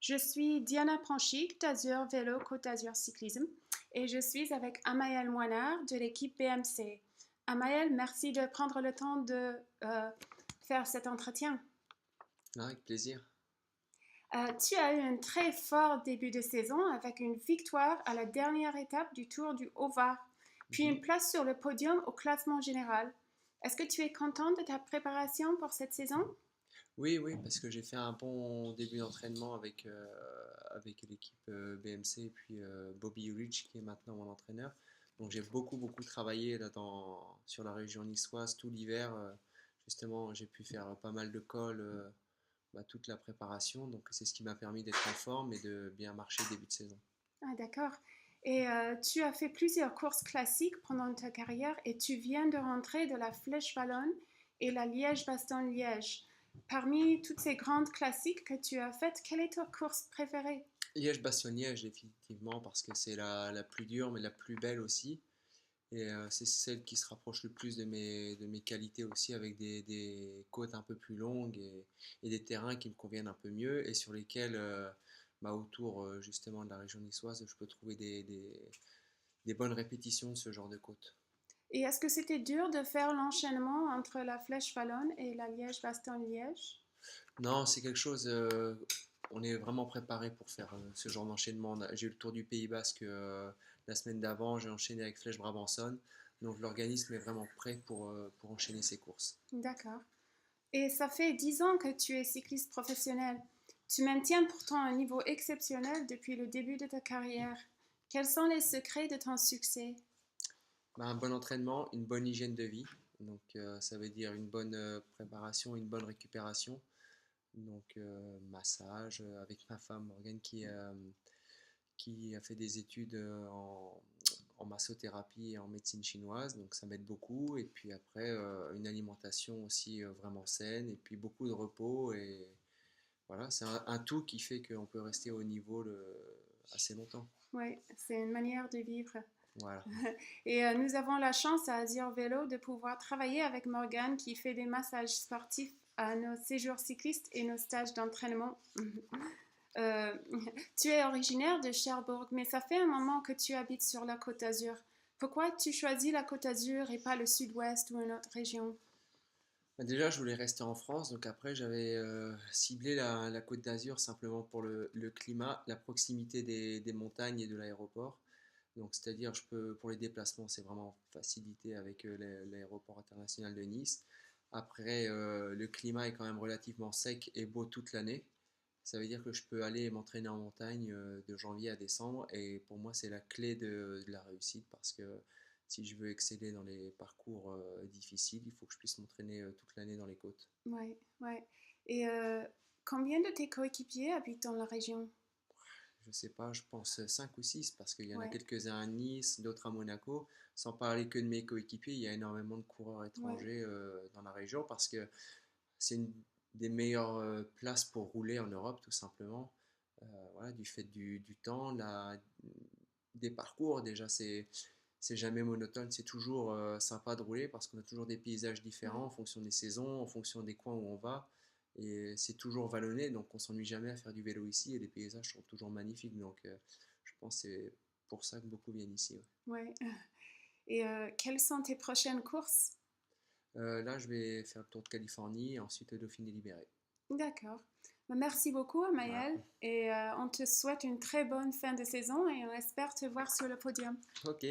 Je suis Diana Pranchic d'Azur Vélo Côte d'Azur Cyclisme et je suis avec Amael Moinard de l'équipe BMC. Amael, merci de prendre le temps de faire cet entretien. Ah, avec plaisir. Tu as eu un très fort début de saison avec une victoire à la dernière étape du Tour du Haut-Var, puis une Mhm. place sur le podium au classement général. Est-ce que tu es content de ta préparation pour cette saison? Oui, oui, parce que j'ai fait un bon début d'entraînement avec l'équipe BMC et puis Bobby Urich qui est maintenant mon entraîneur. Donc j'ai beaucoup travaillé là sur la région niçoise tout l'hiver. Justement, j'ai pu faire pas mal de cols toute la préparation. Donc c'est ce qui m'a permis d'être en forme et de bien marcher début de saison. Ah, d'accord. Et tu as fait plusieurs courses classiques pendant ta carrière et tu viens de rentrer de la Flèche Wallonne et la Liège-Bastogne-Liège. Parmi toutes ces grandes classiques que tu as faites, quelle est ta course préférée? Liège-Bastogne-Liège, définitivement, parce que c'est la plus dure, mais la plus belle aussi. Et c'est celle qui se rapproche le plus de mes qualités aussi, avec des côtes un peu plus longues et des terrains qui me conviennent un peu mieux et sur lesquels, autour justement de la région niçoise, je peux trouver des bonnes répétitions de ce genre de côtes. Et est-ce que c'était dur de faire l'enchaînement entre la Flèche Wallonne et la Liège-Bastogne-Liège? Non, c'est quelque chose, on est vraiment préparé pour faire ce genre d'enchaînement. J'ai eu le tour du Pays Basque la semaine d'avant, j'ai enchaîné avec Flèche Brabançonne, donc l'organisme est vraiment prêt pour enchaîner ses courses. D'accord. Et ça fait 10 ans que tu es cycliste professionnel. Tu maintiens pourtant un niveau exceptionnel depuis le début de ta carrière. Quels sont les secrets de ton succès? Un bon entraînement, une bonne hygiène de vie. Donc, ça veut dire une bonne préparation, une bonne récupération. Donc, massage avec ma femme Morgane qui a fait des études en massothérapie et en médecine chinoise. Donc, ça m'aide beaucoup. Et puis après, une alimentation aussi vraiment saine. Et puis beaucoup de repos. Et voilà, c'est un tout qui fait qu'on peut rester au niveau assez longtemps. Oui, c'est une manière de vivre. Voilà. Et nous avons la chance à Azure Vélo de pouvoir travailler avec Morgane qui fait des massages sportifs à nos séjours cyclistes et nos stages d'entraînement. Euh, Tu es originaire de Cherbourg, mais ça fait un moment que tu habites sur la Côte d'Azur. Pourquoi tu choisis la Côte d'Azur et pas le sud-ouest ou une autre région? Déjà, je voulais rester en France, donc après, j'avais ciblé la Côte d'Azur simplement pour le climat, la proximité des montagnes et de l'aéroport. Donc, c'est-à-dire, pour les déplacements, c'est vraiment facilité avec l'aéroport international de Nice. Après, le climat est quand même relativement sec et beau toute l'année. Ça veut dire que je peux aller m'entraîner en montagne de janvier à décembre et pour moi c'est la clé de la réussite parce que si je veux exceller dans les parcours difficiles, il faut que je puisse m'entraîner toute l'année dans les côtes. Ouais, ouais. Et combien de tes coéquipiers habitent dans la région? Je sais pas, je pense 5 ou 6 parce qu'il y en a Ouais, quelques-uns à Nice, d'autres à Monaco. Sans parler que de mes coéquipiers, il y a énormément de coureurs ouais, étrangers dans la région parce que c'est une des meilleures places pour rouler en Europe, tout simplement. Voilà, du fait du temps, des parcours, déjà, c'est jamais monotone, c'est toujours sympa de rouler parce qu'on a toujours des paysages différents ouais. en fonction des saisons, en fonction des coins où on va. Et c'est toujours vallonné, donc on s'ennuie jamais à faire du vélo ici et les paysages sont toujours magnifiques. Donc je pense que c'est pour ça que beaucoup viennent ici. Ouais. Ouais. Et quelles sont tes prochaines courses? Là, je vais faire le tour de Californie et ensuite le Dauphiné libéré. D'accord. Bah, merci beaucoup, Voilà. Maëlle. Et on te souhaite une très bonne fin de saison et on espère te voir sur le podium. Ok.